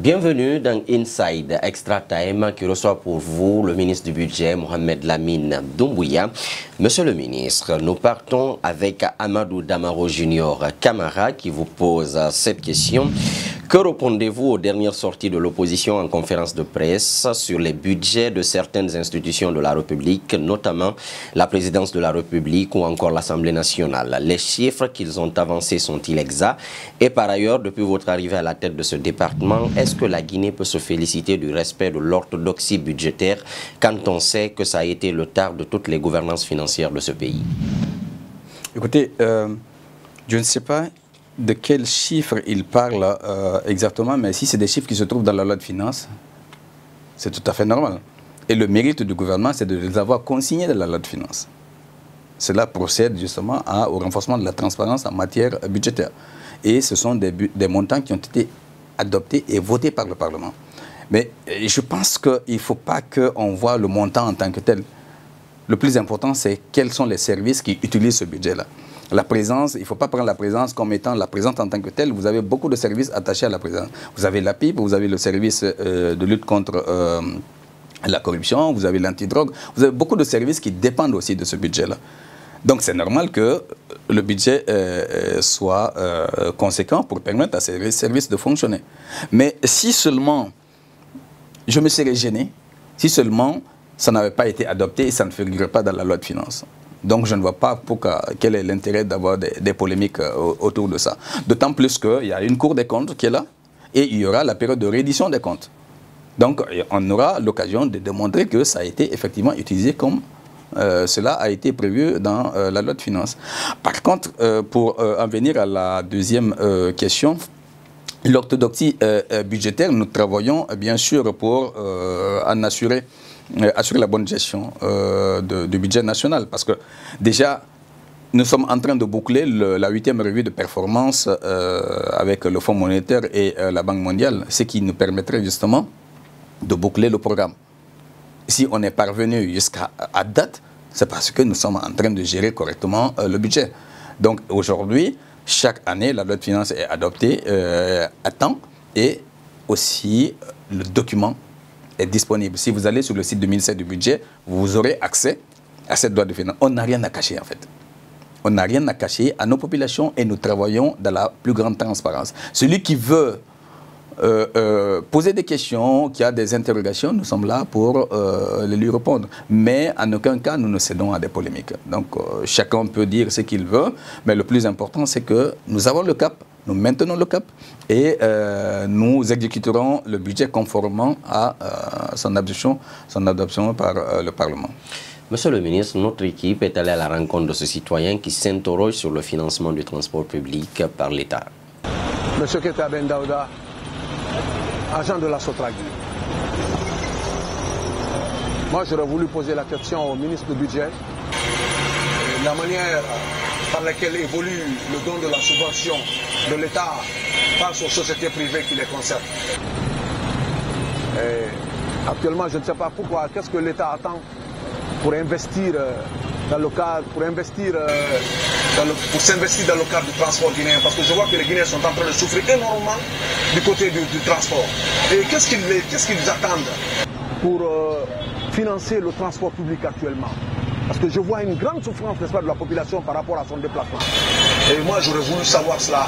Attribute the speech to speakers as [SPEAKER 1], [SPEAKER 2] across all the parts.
[SPEAKER 1] Bienvenue dans Inside Extra Time qui reçoit pour vous le ministre du Budget, Mohamed Lamine Doumbouya. Monsieur le ministre, nous partons avec Amadou Damaro Junior Camara qui vous pose cette question. Que répondez-vous aux dernières sorties de l'opposition en conférence de presse sur les budgets de certaines institutions de la République, notamment la présidence de la République ou encore l'Assemblée nationale? Les chiffres qu'ils ont avancés sont-ils exacts? Et par ailleurs, depuis votre arrivée à la tête de ce département, est-ce que la Guinée peut se féliciter du respect de l'orthodoxie budgétaire quand on sait que ça a été le tard de toutes les gouvernances financières de ce pays?
[SPEAKER 2] Écoutez, je ne sais pas de quels chiffres il parle exactement, mais si c'est des chiffres qui se trouvent dans la loi de finances, c'est tout à fait normal. Et le mérite du gouvernement, c'est de les avoir consignés dans la loi de finances. Cela procède justement au renforcement de la transparence en matière budgétaire. Et ce sont des montants qui ont été adoptés et votés par le Parlement. Mais je pense qu'il ne faut pas qu'on voit le montant en tant que tel. Le plus important, c'est quels sont les services qui utilisent ce budget-là. La présence, il ne faut pas prendre la présence comme étant la présence en tant que telle. Vous avez beaucoup de services attachés à la présence. Vous avez la PIB, vous avez le service de lutte contre la corruption, vous avez l'antidrogue. Vous avez beaucoup de services qui dépendent aussi de ce budget-là. Donc c'est normal que le budget soit conséquent pour permettre à ces services de fonctionner. Mais si seulement, je me serais gêné, si seulement ça n'avait pas été adopté et ça ne figurait pas dans la loi de finances. Donc je ne vois pas quel est l'intérêt d'avoir des polémiques autour de ça. D'autant plus qu'il y a une Cour des comptes qui est là et il y aura la période de réédition des comptes. Donc on aura l'occasion de démontrer que ça a été effectivement utilisé comme cela a été prévu dans la loi de finances. Par contre, pour en venir à la deuxième question, l'orthodoxie budgétaire, nous travaillons bien sûr pour en assurer la bonne gestion du budget national. Parce que déjà, nous sommes en train de boucler la 8e revue de performance avec le Fonds monétaire et la Banque mondiale, ce qui nous permettrait justement de boucler le programme. Si on est parvenu jusqu'à date, c'est parce que nous sommes en train de gérer correctement le budget. Donc aujourd'hui, chaque année, la loi de finances est adoptée à temps et aussi le document est disponible. Si vous allez sur le site du ministère du Budget, vous aurez accès à cette loi de finances. On n'a rien à cacher en fait. On n'a rien à cacher à nos populations et nous travaillons dans la plus grande transparence. Celui qui veut poser des questions, qui a des interrogations, nous sommes là pour les lui répondre. Mais en aucun cas, nous ne cédons à des polémiques. Donc chacun peut dire ce qu'il veut, mais le plus important, c'est que nous avons le cap. Nous maintenons le cap et nous exécuterons le budget conformément à son adoption par le Parlement.
[SPEAKER 1] Monsieur le ministre, notre équipe est allée à la rencontre de ce citoyen qui s'interroge sur le financement du transport public par l'État.
[SPEAKER 3] Monsieur Keta Ben Daouda, agent de la Sotragui. Moi, j'aurais voulu poser la question au ministre du Budget. La manière par laquelle évolue le don de la subvention de l'État face aux sociétés privées qui les concernent. Et actuellement, je ne sais pas pourquoi, qu'est-ce que l'État attend pour investir dans le cadre, pour s'investir dans le cadre du transport guinéen, parce que je vois que les Guinéens sont en train de souffrir énormément du côté du transport. Et qu'est-ce qu'ils attendent pour financer le transport public actuellement? Parce que je vois une grande souffrance, n'est-ce pas, de la population par rapport à son déplacement. Et moi, j'aurais voulu savoir cela.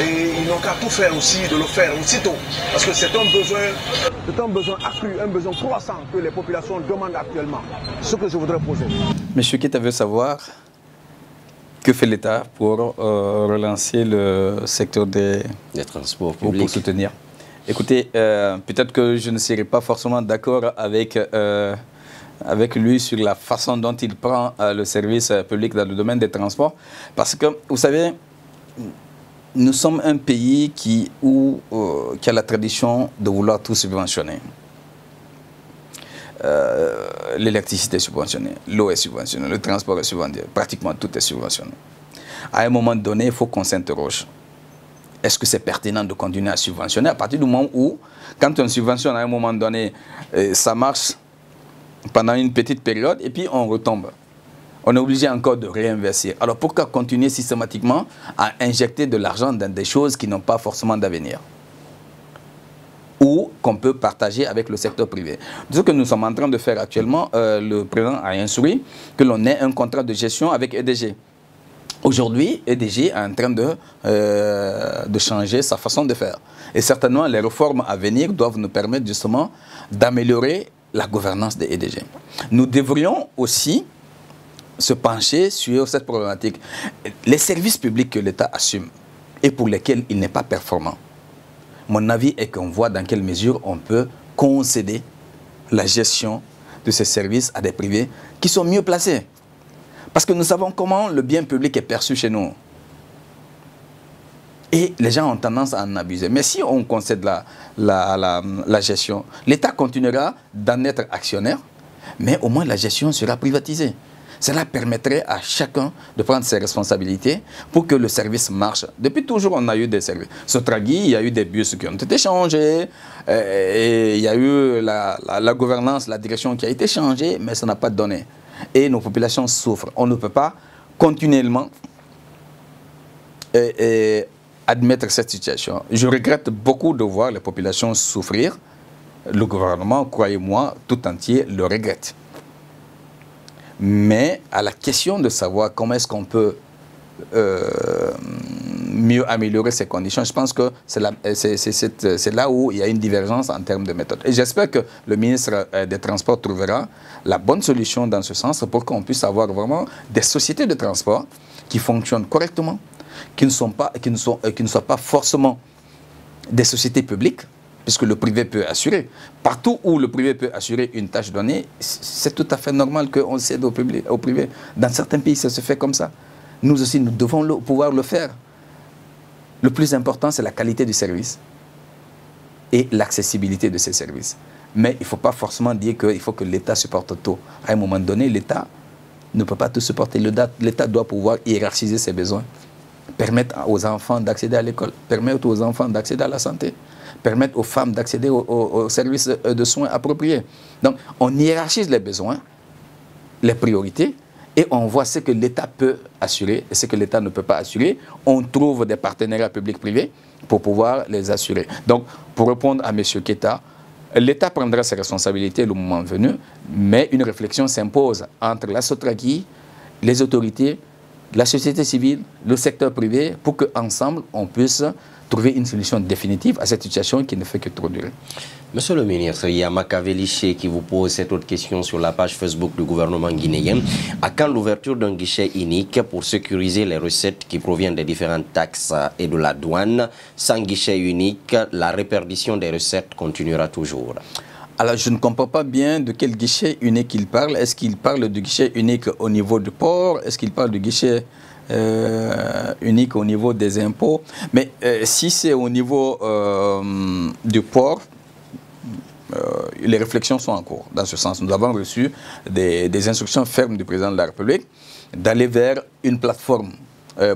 [SPEAKER 3] Et ils n'ont qu'à tout faire aussi, de le faire aussitôt. Parce que c'est un besoin accru, un besoin croissant que les populations demandent actuellement. Ce que je voudrais poser.
[SPEAKER 2] Monsieur Keta veut savoir que fait l'État pour relancer le secteur des
[SPEAKER 1] transports publics.
[SPEAKER 2] Pour soutenir. Écoutez, peut-être que je ne serai pas forcément d'accord avec lui sur la façon dont il prend le service public dans le domaine des transports. Parce que, vous savez, nous sommes un pays qui a la tradition de vouloir tout subventionner. L'électricité est subventionnée, l'eau est subventionnée, le transport est subventionné, pratiquement tout est subventionné. À un moment donné, il faut qu'on s'interroge. Est-ce que c'est pertinent de continuer à subventionner à partir du moment où, quand on subventionne à un moment donné, ça marche pendant une petite période et puis on retombe. On est obligé encore de réinvestir. Alors pourquoi continuer systématiquement à injecter de l'argent dans des choses qui n'ont pas forcément d'avenir? ou qu'on peut partager avec le secteur privé. Ce que nous sommes en train de faire actuellement, le président a instruit que l'on ait un contrat de gestion avec EDG. Aujourd'hui, EDG est en train de changer sa façon de faire. Et certainement, les réformes à venir doivent nous permettre justement d'améliorer la gouvernance de EDG. Nous devrions aussi se pencher sur cette problématique. Les services publics que l'État assume et pour lesquels il n'est pas performant, mon avis est qu'on voit dans quelle mesure on peut concéder la gestion de ces services à des privés qui sont mieux placés. Parce que nous savons comment le bien public est perçu chez nous. Et les gens ont tendance à en abuser. Mais si on concède la gestion, l'État continuera d'en être actionnaire, mais au moins la gestion sera privatisée. Cela permettrait à chacun de prendre ses responsabilités pour que le service marche. Depuis toujours, on a eu des services. Sotragui, il y a eu des bus qui ont été changés, et il y a eu la gouvernance, la direction qui a été changée, mais ça n'a pas donné. Et nos populations souffrent. On ne peut pas continuellement admettre cette situation. Je regrette beaucoup de voir les populations souffrir. Le gouvernement, croyez-moi, tout entier le regrette. Mais à la question de savoir comment est-ce qu'on peut mieux améliorer ces conditions, je pense que c'est là où il y a une divergence en termes de méthode. Et j'espère que le ministre des Transports trouvera la bonne solution dans ce sens pour qu'on puisse avoir vraiment des sociétés de transport qui fonctionnent correctement, qui ne soient pas forcément des sociétés publiques, puisque le privé peut assurer. Partout où le privé peut assurer une tâche donnée, c'est tout à fait normal qu'on cède au privé. Dans certains pays, ça se fait comme ça. Nous aussi, nous devons pouvoir le faire. Le plus important, c'est la qualité du service et l'accessibilité de ces services. Mais il ne faut pas forcément dire qu'il faut que l'État supporte tout. À un moment donné, l'État ne peut pas tout supporter. L'État doit pouvoir hiérarchiser ses besoins, permettre aux enfants d'accéder à l'école, permettre aux enfants d'accéder à la santé, permettre aux femmes d'accéder aux services de soins appropriés. Donc, on hiérarchise les besoins, les priorités, et on voit ce que l'État peut assurer et ce que l'État ne peut pas assurer. On trouve des partenariats publics-privés pour pouvoir les assurer. Donc, pour répondre à M. Keita, l'État prendra ses responsabilités le moment venu, mais une réflexion s'impose entre la Sotragui, les autorités, la société civile, le secteur privé, pour qu'ensemble, on puisse trouver une solution définitive à cette situation qui ne fait que trop durer.
[SPEAKER 1] Monsieur le ministre, il y a Makaveliché qui vous pose cette autre question sur la page Facebook du gouvernement guinéen. À quand l'ouverture d'un guichet unique pour sécuriser les recettes qui proviennent des différentes taxes et de la douane? Sans guichet unique, la répartition des recettes continuera toujours.
[SPEAKER 2] Alors, je ne comprends pas bien de quel guichet unique il parle. Est-ce qu'il parle du guichet unique au niveau du port? Est-ce qu'il parle du guichet unique au niveau des impôts? Mais si c'est au niveau du port, les réflexions sont en cours. Dans ce sens, nous avons reçu des instructions fermes du président de la République d'aller vers une plateforme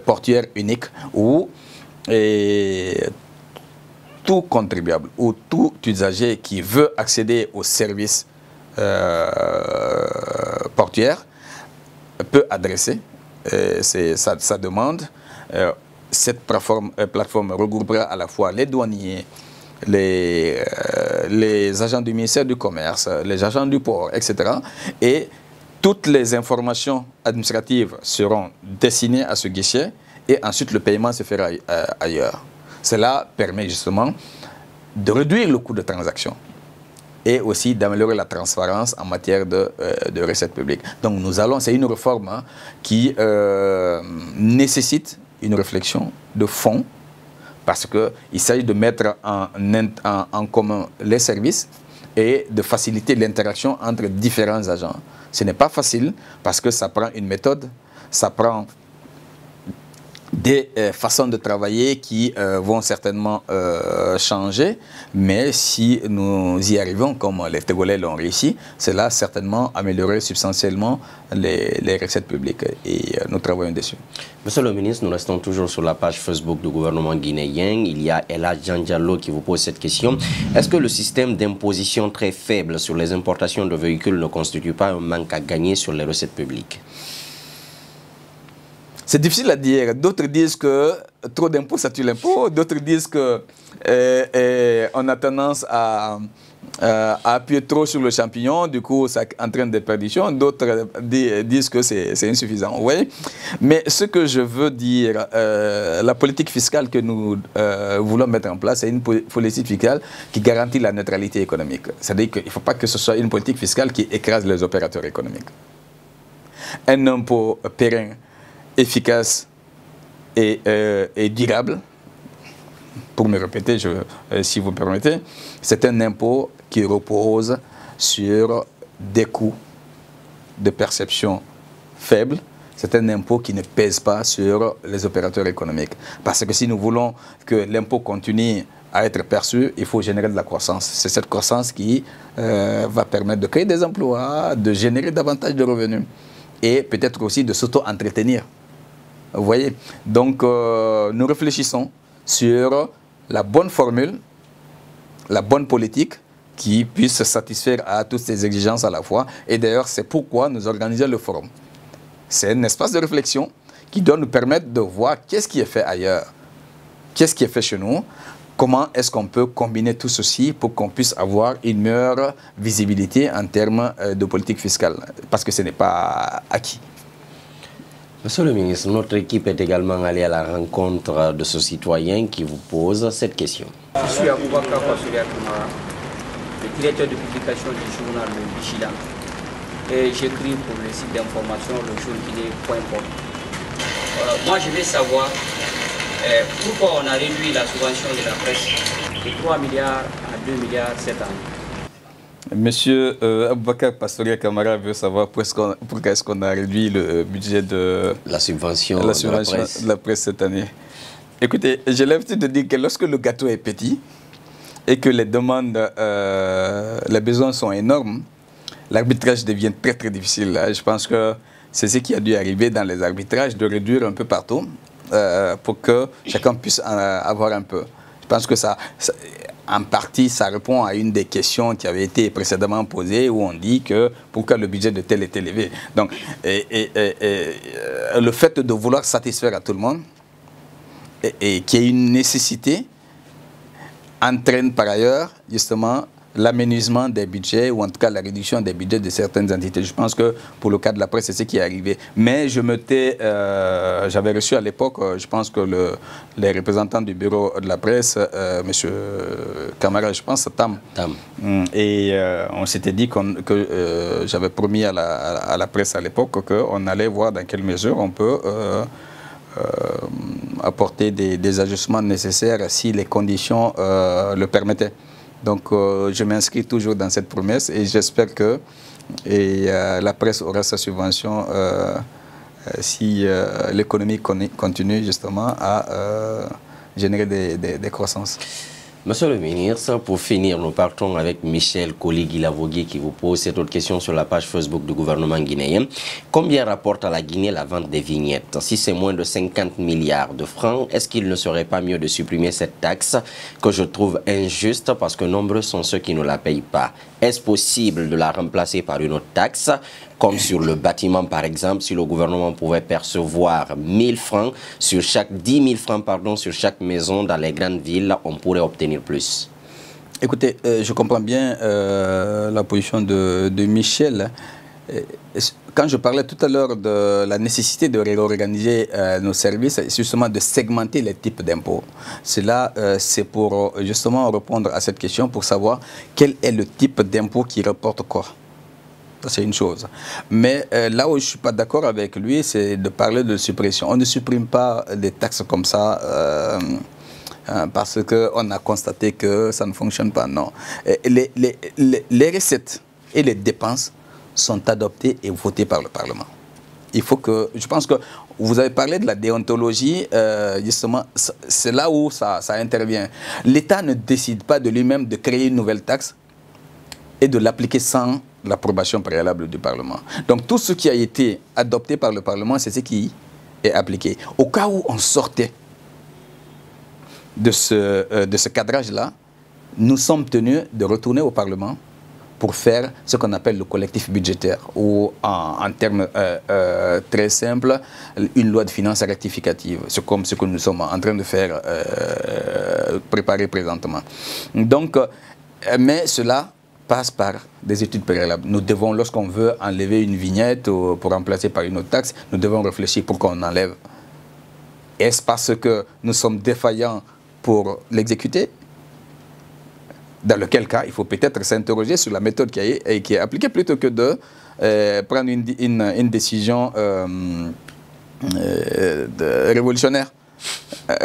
[SPEAKER 2] portuaire unique où tout contribuable ou tout usager qui veut accéder aux services portuaires peut adresser sa demande. Cette plateforme regroupera à la fois les douaniers, les agents du ministère du Commerce, les agents du port, etc. Et toutes les informations administratives seront destinées à ce guichet et ensuite le paiement se fera ailleurs. Cela permet justement de réduire le coût de transaction et aussi d'améliorer la transparence en matière de recettes publiques. Donc c'est une réforme qui nécessite une réflexion de fond, parce qu'il s'agit de mettre en commun les services et de faciliter l'interaction entre différents agents. Ce n'est pas facile parce que ça prend une méthode, ça prend des façons de travailler qui vont certainement changer, mais si nous y arrivons comme les Togolais l'ont réussi, cela certainement améliorer substantiellement les recettes publiques et nous travaillons dessus.
[SPEAKER 1] Monsieur le ministre, nous restons toujours sur la page Facebook du gouvernement guinéen. Il y a Ella Djandjalo qui vous pose cette question. Est-ce que le système d'imposition très faible sur les importations de véhicules ne constitue pas un manque à gagner sur les recettes publiques?
[SPEAKER 2] C'est difficile à dire. D'autres disent que trop d'impôts, ça tue l'impôt. D'autres disent que on a tendance à appuyer trop sur le champignon, du coup ça entraîne des perditions. D'autres disent que c'est insuffisant. Oui. Mais ce que je veux dire, la politique fiscale que nous voulons mettre en place, c'est une politique fiscale qui garantit la neutralité économique. C'est-à-dire qu'il ne faut pas que ce soit une politique fiscale qui écrase les opérateurs économiques. Un impôt pérenne, efficace et durable, pour me répéter, si vous me permettez, c'est un impôt qui repose sur des coûts de perception faibles. C'est un impôt qui ne pèse pas sur les opérateurs économiques. Parce que si nous voulons que l'impôt continue à être perçu, il faut générer de la croissance. C'est cette croissance qui va permettre de créer des emplois, de générer davantage de revenus et peut-être aussi de s'auto-entretenir. Vous voyez? Donc, nous réfléchissons sur la bonne formule, la bonne politique qui puisse satisfaire à toutes ces exigences à la fois. Et d'ailleurs, c'est pourquoi nous organisons le forum. C'est un espace de réflexion qui doit nous permettre de voir qu'est-ce qui est fait ailleurs, qu'est-ce qui est fait chez nous, comment est-ce qu'on peut combiner tout ceci pour qu'on puisse avoir une meilleure visibilité en termes de politique fiscale, parce que ce n'est pas acquis.
[SPEAKER 1] Monsieur le ministre, notre équipe est également allée à la rencontre de ce citoyen qui vous pose cette question.
[SPEAKER 4] Je suis Aboubakar Passoria Kamara, le directeur de publication du journal Le Vigilant. Et j'écris pour le site d'information lejourguinée.com. Moi, je veux savoir pourquoi on a réduit la subvention de la presse de 3 milliards à 2 milliards cette année.
[SPEAKER 2] Monsieur Aboubakar Passoria Kamara veut savoir pourquoi est-ce qu'on a réduit le budget de
[SPEAKER 1] la subvention de
[SPEAKER 2] la presse cette année. Écoutez, j'ai l'habitude de dire que lorsque le gâteau est petit et que les demandes, les besoins sont énormes, l'arbitrage devient très très difficile. Je pense que c'est ce qui a dû arriver dans les arbitrages, de réduire un peu partout pour que chacun puisse avoir un peu. Je pense que ça en partie, ça répond à une des questions qui avait été précédemment posée où on dit que pourquoi le budget de tel est élevé. Donc, le fait de vouloir satisfaire à tout le monde et qu'il y ait une nécessité entraîne par ailleurs justement l'aménagement des budgets ou en tout cas la réduction des budgets de certaines entités. Je pense que pour le cas de la presse, c'est ce qui est arrivé. Mais j'avais reçu à l'époque, je pense que les représentants du bureau de la presse, M. Kamara, je pense, Tam. Et on s'était dit que j'avais promis à la presse à l'époque qu'on allait voir dans quelle mesure on peut apporter des ajustements nécessaires si les conditions le permettaient. Donc je m'inscris toujours dans cette promesse et j'espère que la presse aura sa subvention si l'économie continue justement à générer des croissances.
[SPEAKER 1] Monsieur le ministre, pour finir, nous partons avec Michel Koligui-Lavogui qui vous pose cette autre question sur la page Facebook du gouvernement guinéen. Combien rapporte à la Guinée la vente des vignettes? Si c'est moins de 50 milliards de francs, est-ce qu'il ne serait pas mieux de supprimer cette taxe que je trouve injuste parce que nombreux sont ceux qui ne la payent pas? Est-ce possible de la remplacer par une autre taxe, comme sur le bâtiment par exemple, si le gouvernement pouvait percevoir 1000 francs sur chaque 10 000 francs pardon, sur chaque maison dans les grandes villes, on pourrait obtenir plus?
[SPEAKER 2] Écoutez, je comprends bien la position de Michel. Quand je parlais tout à l'heure de la nécessité de réorganiser nos services, c'est justement de segmenter les types d'impôts. Cela, c'est pour justement répondre à cette question, pour savoir quel est le type d'impôt qui rapporte quoi. C'est une chose. Mais là où je ne suis pas d'accord avec lui, c'est de parler de suppression. On ne supprime pas des taxes comme ça parce qu'on a constaté que ça ne fonctionne pas. Non. Les recettes et les dépenses sont adoptées et votées par le Parlement. Il faut que, je pense que vous avez parlé de la déontologie, justement, c'est là où ça intervient. L'État ne décide pas de lui-même de créer une nouvelle taxe et de l'appliquer sans l'approbation préalable du Parlement. Donc tout ce qui a été adopté par le Parlement, c'est ce qui est appliqué. Au cas où on sortait de ce cadrage-là, nous sommes tenus de retourner au Parlement pour faire ce qu'on appelle le collectif budgétaire, ou en termes très simples, une loi de finances rectificative. C'est comme ce que nous sommes en train de faire, préparer présentement. Donc, mais cela passe par des études préalables. Nous devons, lorsqu'on veut enlever une vignette pour remplacer par une autre taxe, nous devons réfléchir pourquoi on enlève. Est-ce parce que nous sommes défaillants pour l'exécuter? Dans lequel cas, il faut peut-être s'interroger sur la méthode qui est appliquée plutôt que de prendre une décision révolutionnaire.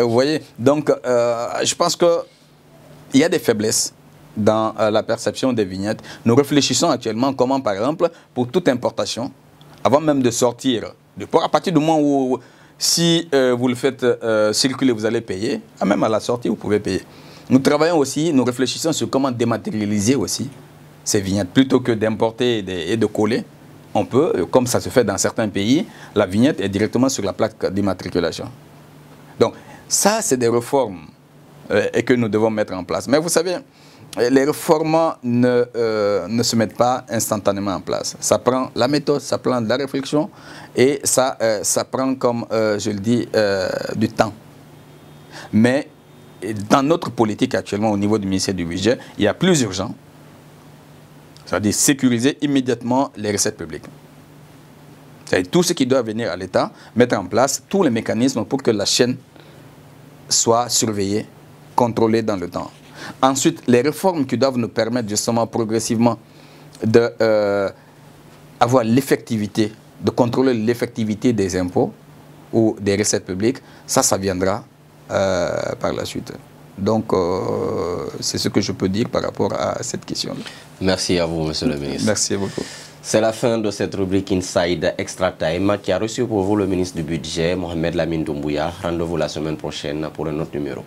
[SPEAKER 2] Vous voyez? Donc, je pense qu'il y a des faiblesses dans la perception des vignettes. Nous réfléchissons actuellement comment, par exemple, pour toute importation, avant même de sortir du port, à partir du moment où, si vous le faites circuler, vous allez payer, même à la sortie, vous pouvez payer. Nous travaillons aussi, nous réfléchissons sur comment dématérialiser aussi ces vignettes. Plutôt que d'importer et de coller, on peut, comme ça se fait dans certains pays, la vignette est directement sur la plaque d'immatriculation. Donc, ça, c'est des réformes et que nous devons mettre en place. Mais vous savez, les réformes ne se mettent pas instantanément en place. Ça prend la méthode, ça prend de la réflexion et ça prend, comme je le dis, du temps. Mais dans notre politique actuellement au niveau du ministère du Budget, il y a plus urgent, c'est-à-dire sécuriser immédiatement les recettes publiques. C'est-à-dire tout ce qui doit venir à l'État, mettre en place tous les mécanismes pour que la chaîne soit surveillée, contrôlée dans le temps. Ensuite, les réformes qui doivent nous permettre justement progressivement d'avoir l'effectivité, de contrôler l'effectivité des impôts ou des recettes publiques, ça viendra par la suite. Donc, c'est ce que je peux dire par rapport à cette question.
[SPEAKER 1] Merci à vous, Monsieur le ministre.
[SPEAKER 2] Merci beaucoup.
[SPEAKER 1] C'est la fin de cette rubrique Inside Extra Time qui a reçu pour vous le ministre du Budget, Mohamed Lamine Doumbouya. Rendez-vous la semaine prochaine pour un autre numéro.